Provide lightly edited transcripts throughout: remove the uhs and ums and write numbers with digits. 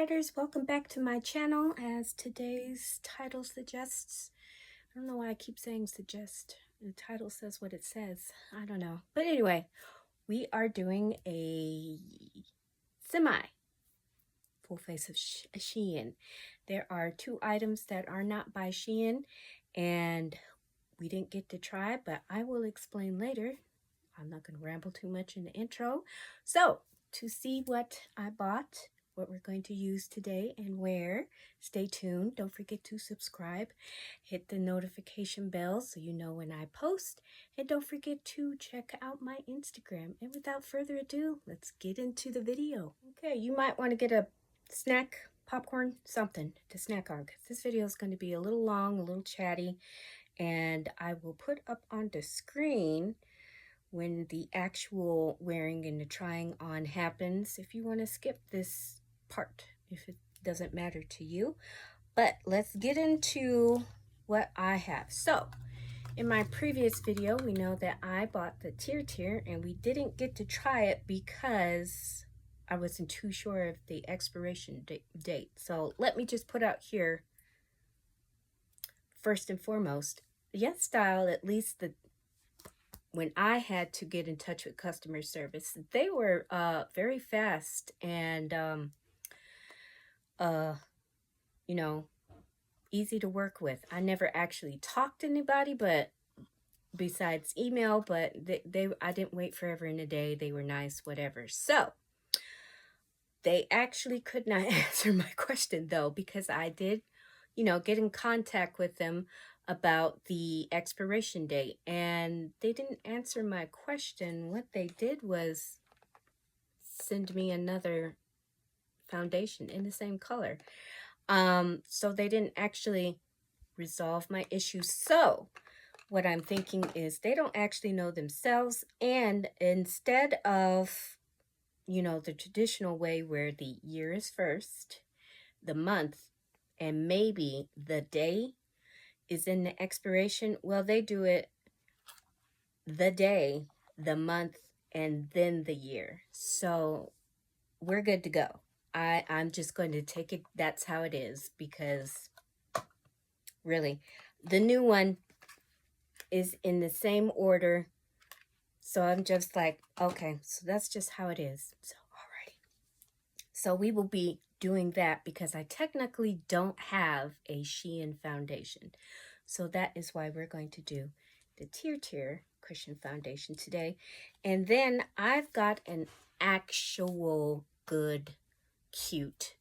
Krisykatters, welcome back to my channel. As today's title suggests, I don't know why I keep saying suggest. The title says what it says. I don't know. But anyway, we are doing a semi full face of Shein. There are two items that are not by Shein and we didn't get to try, but I will explain later. I'm not going to ramble too much in the intro. So to see what I bought, what we're going to use today and where, stay tuned. Don't forget to subscribe, hit the notification bell so you know when I post, and don't forget to check out my Instagram. And without further ado, let's get into the video. Okay, you might want to get a snack, popcorn, something to snack on, because this video is going to be a little long, a little chatty, and I will put up on the screen when the actual wearing and the trying on happens, if you want to skip this part, if it doesn't matter to you. But let's get into what I have. So in my previous video, we know that I bought the tier and we didn't get to try it because I wasn't too sure of the expiration date. So let me just put out here, first and foremost, Yes Style, at least when I had to get in touch with customer service, they were very fast and you know, easy to work with. I never actually talked to anybody, but besides email, but I didn't wait forever in a day. They were nice, whatever. So they actually could not answer my question though, because I did, get in contact with them about the expiration date, and they didn't answer my question. What they did was send me another foundation in the same color. So they didn't actually resolve my issue. So what I'm thinking is they don't actually know themselves, and instead of, the traditional way where the year is first, the month, and maybe the day is in the expiration, well, they do it the day, the month, and then the year. So we're good to go. I'm just going to take it, that's how it is, because really the new one is in the same order. So I'm just like, okay, so that's just how it is. So alrighty. So we will be doing that because I technically don't have a Shein foundation. So that is why we're going to do the tier cushion foundation today. And then I've got an actual good, cute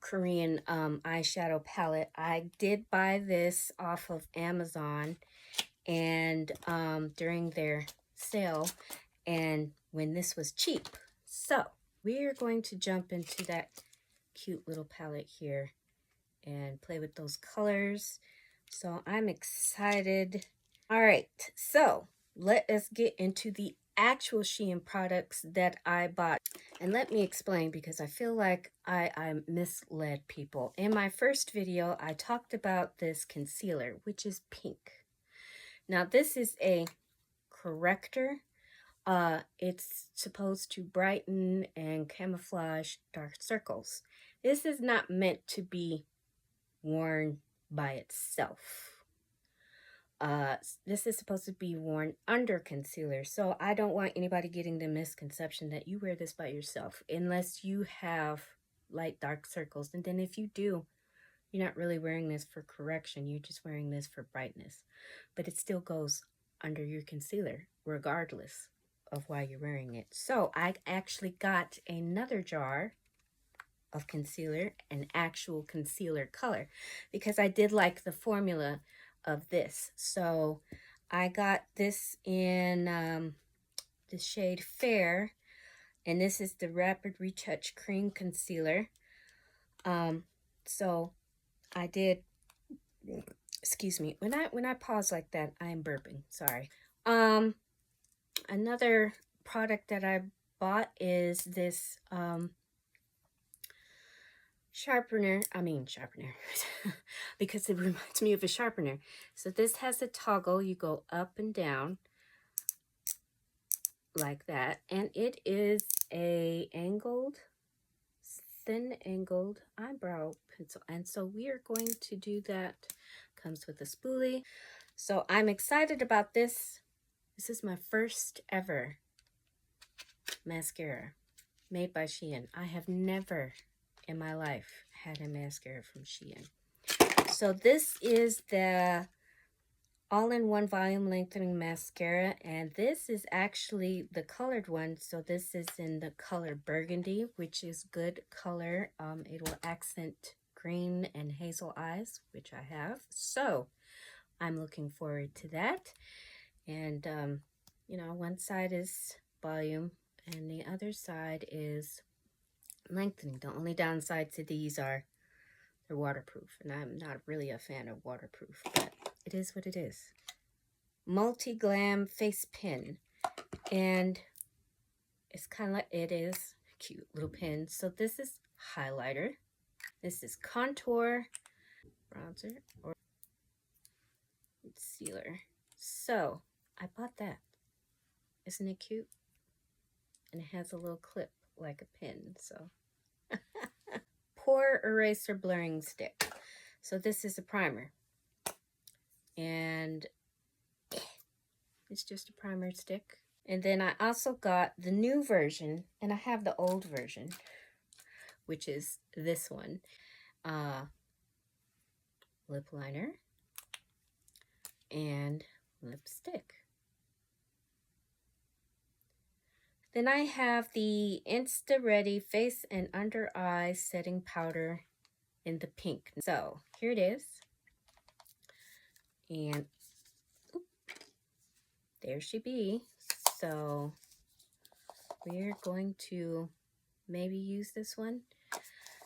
Korean eyeshadow palette. I did buy this off of Amazon and during their sale, and when this was cheap. So we're going to jump into that cute little palette here and play with those colors. So I'm excited. All right, so let us get into the actual Shein products that I bought. And let me explain, because I feel like I misled people. In my first video, I talked about this concealer, which is pink. Now this is a corrector. It's supposed to brighten and camouflage dark circles. This is not meant to be worn by itself. This is supposed to be worn under concealer. So I don't want anybody getting the misconception that you wear this by yourself, unless you have light dark circles. And then if you do, you're not really wearing this for correction. You're just wearing this for brightness. But it still goes under your concealer, regardless of why you're wearing it. So I actually got another jar of concealer, an actual concealer color, because I did like the formula of this. So I got this in the shade Fair, and this is the Rapid Retouch Cream Concealer. So I did, excuse me, when I pause like that, I am burping, sorry. Another product that I bought is this sharpener, because it reminds me of a sharpener. So this has a toggle. You go up and down like that, and it is a angled thin angled eyebrow pencil. And so we are going to do that. Comes with a spoolie. So I'm excited about this. This is my first ever mascara made by Shein. I have never in my life had a mascara from Shein. So this is the all-in-one volume lengthening mascara, and this is actually the colored one. So this is in the color burgundy, which is good color. It will accent green and hazel eyes, which I have. So I'm looking forward to that. And you know, one side is volume and the other side is lengthening. The only downside to these are they're waterproof, and I'm not really a fan of waterproof, but it is what it is. Multi-Glam face pin, and it's kind of like, it is a cute little pin. So this is highlighter, this is contour, bronzer, or concealer. So I bought that. Isn't it cute? And it has a little clip like a pin. So pore eraser blurring stick. So this is a primer, and it's just a primer stick. And then I also got the new version, and I have the old version, which is this one. Lip liner and lipstick. Then I have the Insta Ready Face and Under Eye Setting Powder in the pink. So here it is. And there she be. So we're going to maybe use this one.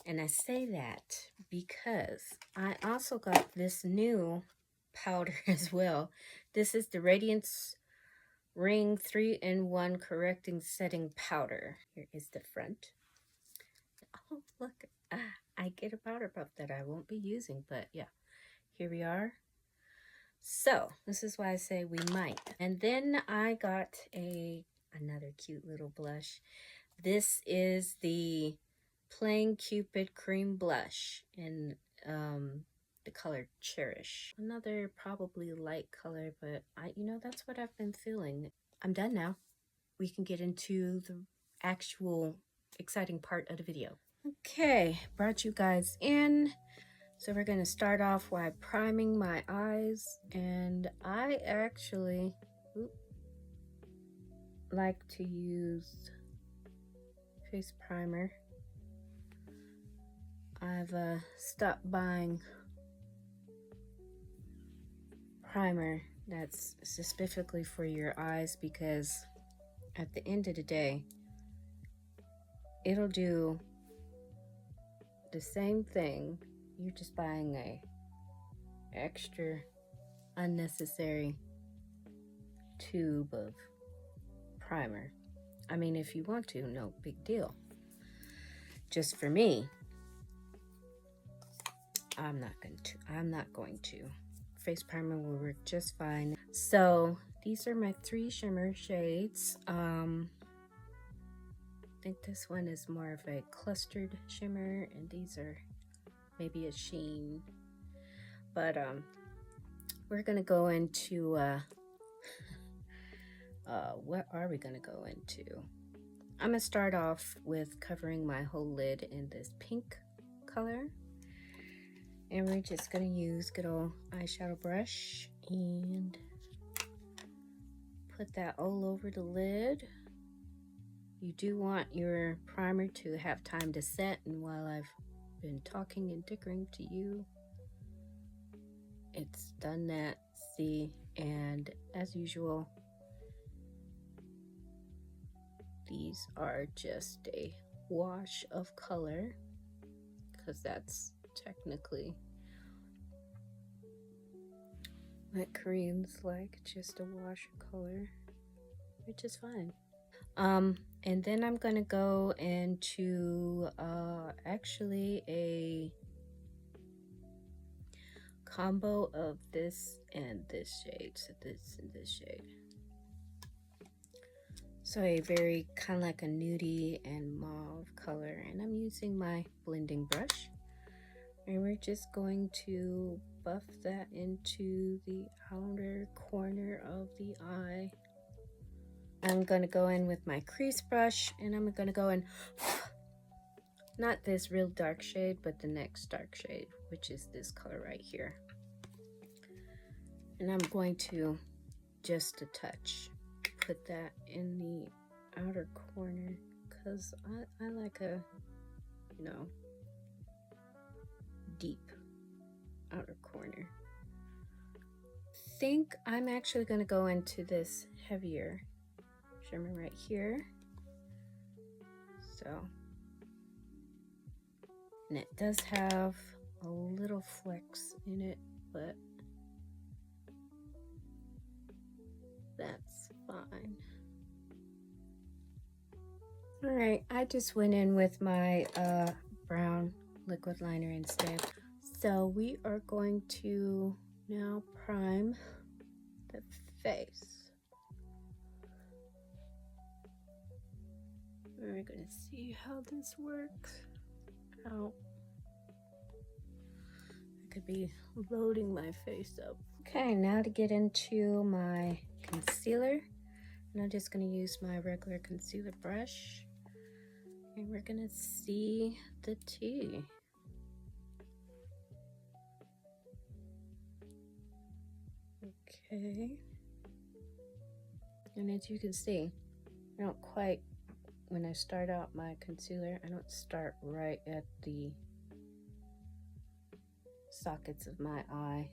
And I say that because I also got this new powder as well. This is the Radiance Ring 3-in-1 Correcting Setting Powder. Here is the front. Oh, look. I get a powder puff that I won't be using, but yeah. Here we are. So, this is why I say we might. And then I got another cute little blush. This is the Plain Cupid Cream Blush in the color Cherish. Another probably light color, but you know, that's what I've been feeling. I'm done now. We can get into the actual exciting part of the video. Okay, brought you guys in. So we're going to start off by priming my eyes, and I actually like to use face primer. I've stopped buying primer that's specifically for your eyes, because at the end of the day, it'll do the same thing. You're just buying a extra unnecessary tube of primer. I mean, if you want to, no big deal. Just for me, I'm not going to. Face primer will work just fine. So these are my 3 shimmer shades. I think this one is more of a clustered shimmer, and these are maybe a sheen. But we're gonna go into what are we gonna go into? I'm gonna start off with covering my whole lid in this pink color, and we're just gonna use good old eyeshadow brush and put that all over the lid. You do want your primer to have time to set, and while I've been talking and dickering to you, it's done that. See, and as usual, these are just a wash of color, because that's technically what Koreans like, just a wash of color, which is fine. And then I'm gonna go into actually a combo of this and this shade. So this and this shade. So a very kind of like a nudie and mauve color, and I'm using my blending brush, and we're just going to buff that into the outer corner of the eye. I'm going to go in with my crease brush, and I'm going to go in not this real dark shade, but the next dark shade, which is this color right here. And I'm going to just a touch put that in the outer corner, because I like a, you know, deep outer corner. I think I'm actually going to go into this heavier shimmer right here. So, and it does have a little flex in it, but that's fine. All right, I just went in with my brown liquid liner instead. So we are going to now prime the face. We're gonna see how this works out. I could be loading my face up. Okay, now to get into my concealer. And I'm just gonna use my regular concealer brush. And we're gonna see the tea. Okay. And as you can see, I don't quite, when I start out my concealer, I don't start right at the sockets of my eye.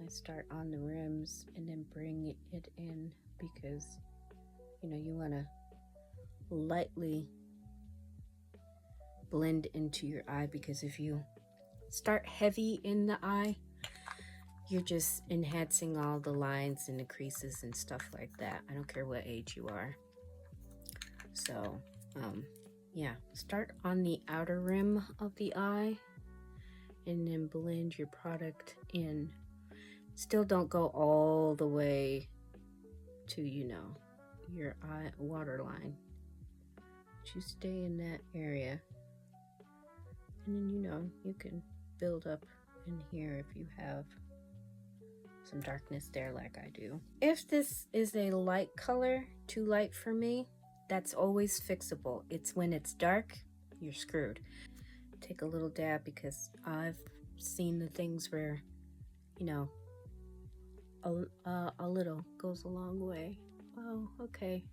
I start on the rims and then bring it in, because, you know, you want to lightly blend into your eye, because if you start heavy in the eye, you're just enhancing all the lines and the creases and stuff like that. I don't care what age you are. So, yeah, start on the outer rim of the eye and then blend your product in. Still don't go all the way to, you know, your eye waterline. You stay in that area. And then, you know, you can build up in here if you have some darkness there like I do. If this is a light color, too light for me, that's always fixable. It's when it's dark, you're screwed. Take a little dab, because I've seen the things where, you know, a little goes a long way. Oh, okay.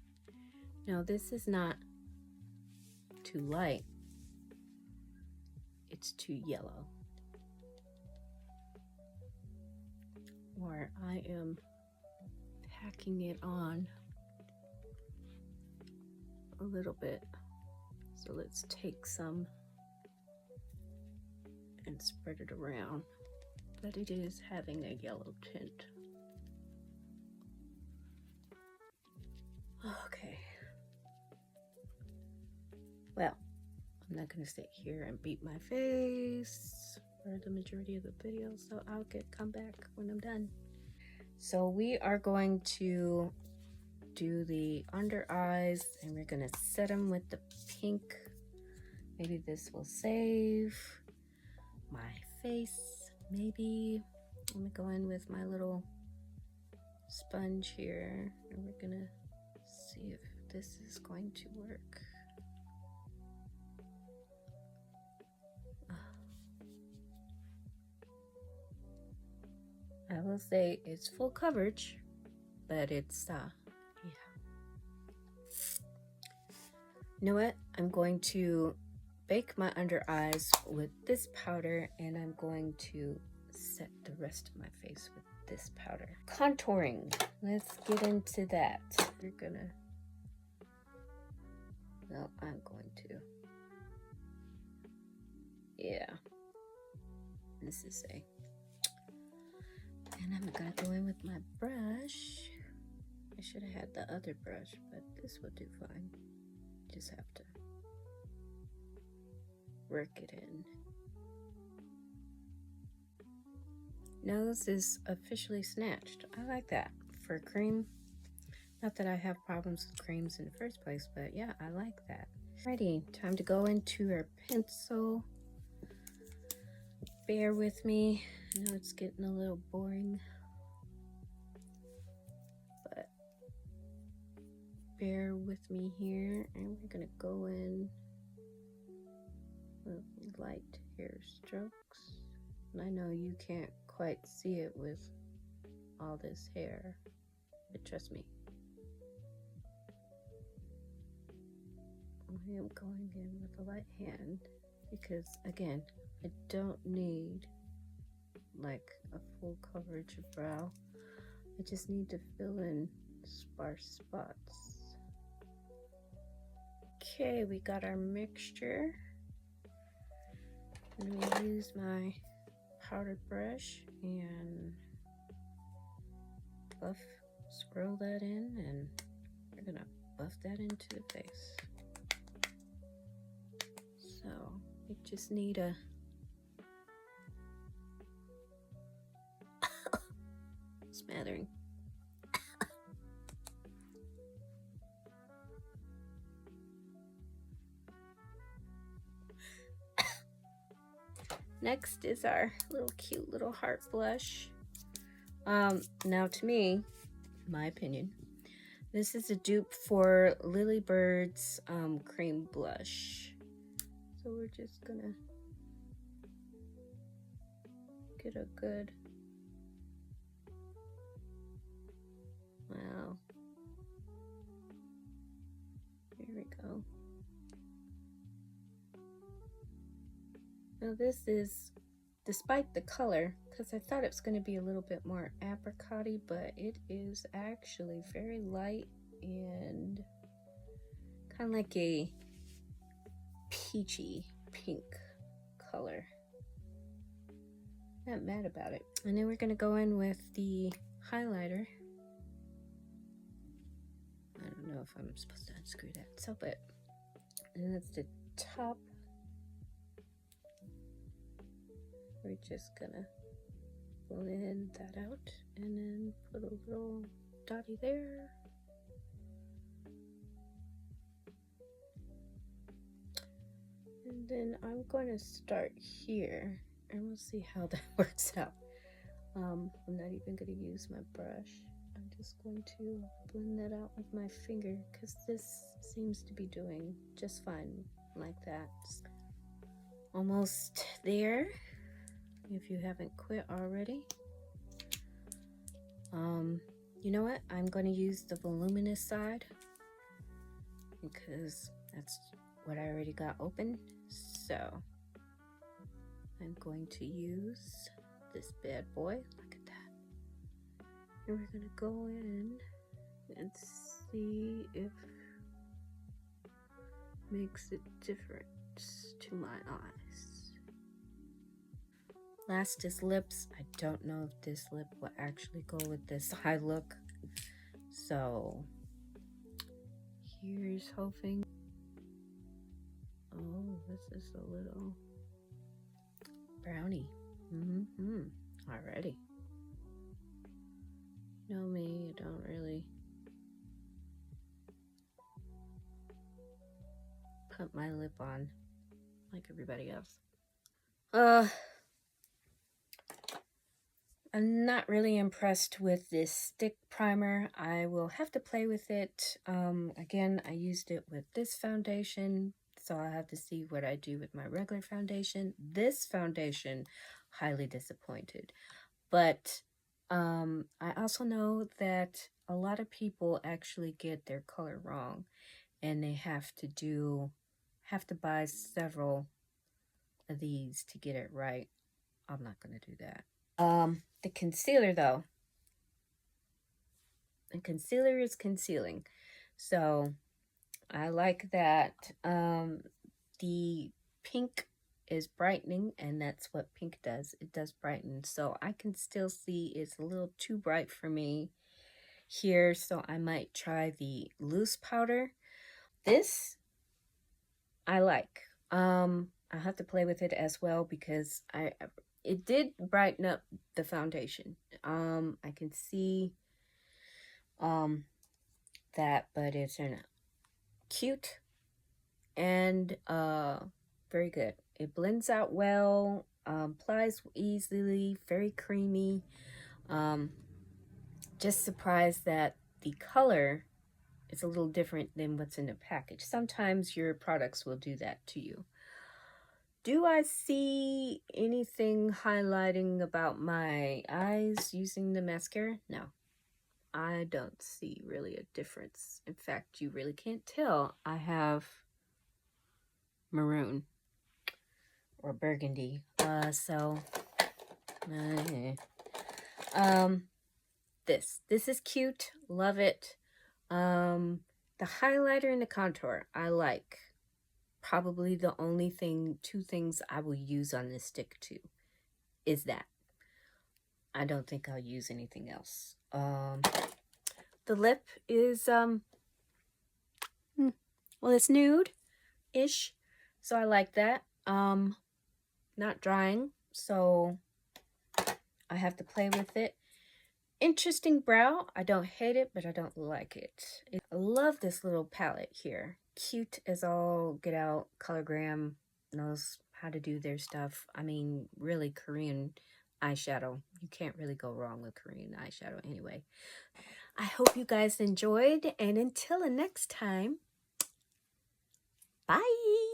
No, this is not too light. It's too yellow. Or I am packing it on a little bit. So let's take some and spread it around, but it is having a yellow tint. Okay. Well, I'm not gonna sit here and beat my face for the majority of the video, so I'll come back when I'm done. So we are going to do the under eyes, and we're gonna set them with the pink. Maybe this will save my face. Maybe I'm gonna go in with my little sponge here, and we're gonna see if this is going to work. I will say it's full coverage, but it's yeah. You know what? I'm going to bake my under eyes with this powder, and I'm going to set the rest of my face with this powder. Contouring. Let's get into that. You're gonna... No, I'm going to. Yeah. This is a... And I'm gonna go in with my brush. I should have had the other brush, but this will do fine. Just have to work it in. Nose is officially snatched. I like that. For cream, Not that I have problems with creams in the first place, but yeah, I like that. Alrighty, time to go into our pencil. Bear with me. I know it's getting a little boring, but bear with me here. And we're gonna go in with light hair strokes. And I know you can't quite see it with all this hair, but trust me. I am going in with a light hand because, again, I don't need like a full coverage of brow. I just need to fill in sparse spots. Okay, we got our mixture. I'm going to use my powdered brush and swirl that in, and we're going to buff that into the face. So we just need a smattering. Next is our little cute little heart blush. Now to me, my opinion, this is a dupe for Lily Bird's cream blush. So we're just gonna get a good, wow, here we go. Now this is, despite the color, because I thought it was going to be a little bit more apricot-y, but it is actually very light and kind of like a peachy pink color. Not mad about it. And then we're going to go in with the highlighter. I don't know if I'm supposed to unscrew that. So, but, and that's the top. We're just gonna blend that out and then put a little dotty there. And then I'm going to start here and we'll see how that works out. I'm not even going to use my brush. I'm just going to blend that out with my finger because this seems to be doing just fine like that. Almost there. If you haven't quit already. You know what? I'm going to use the voluminous side because that's what I already got open. So I'm going to use this bad boy. Look at that. And we're going to go in and see if it makes a difference to my eyes. Last is lips. I don't know if this lip will actually go with this eye look. So here's hoping. Oh, this is a little brownie. Alrighty. You know me, I don't really put my lip on like everybody else. I'm not really impressed with this stick primer. I will have to play with it. Again, I used it with this foundation, so I'll have to see what I do with my regular foundation. This foundation, highly disappointed. But I also know that a lot of people actually get their color wrong, and they have to buy several of these to get it right. I'm not going to do that. The concealer though, the concealer is concealing, so I like that. The pink is brightening, and that's what pink does. It does brighten, so I can still see it's a little too bright for me here, so I might try the loose powder. This I like. I have to play with it as well because it did brighten up the foundation. I can see that, but it's in cute and very good. It blends out well, applies easily, very creamy. Just surprised that the color is a little different than what's in the package. Sometimes your products will do that to you. Do I see anything highlighting about my eyes using the mascara? No, I don't see really a difference. In fact, you really can't tell. I have maroon or burgundy. This is cute. Love it. The highlighter and the contour I like. Probably the only two things I will use on this stick too is that. I don't think I'll use anything else. The lip is well, it's nude-ish, so I like that. Not drying, so I have to play with it. Interesting brow. I don't hate it, but I don't like it. I love this little palette here. Cute as all get out. Colorgram knows how to do their stuff. I mean, really Korean eyeshadow. You can't really go wrong with Korean eyeshadow anyway. I hope you guys enjoyed, and until the next time, bye!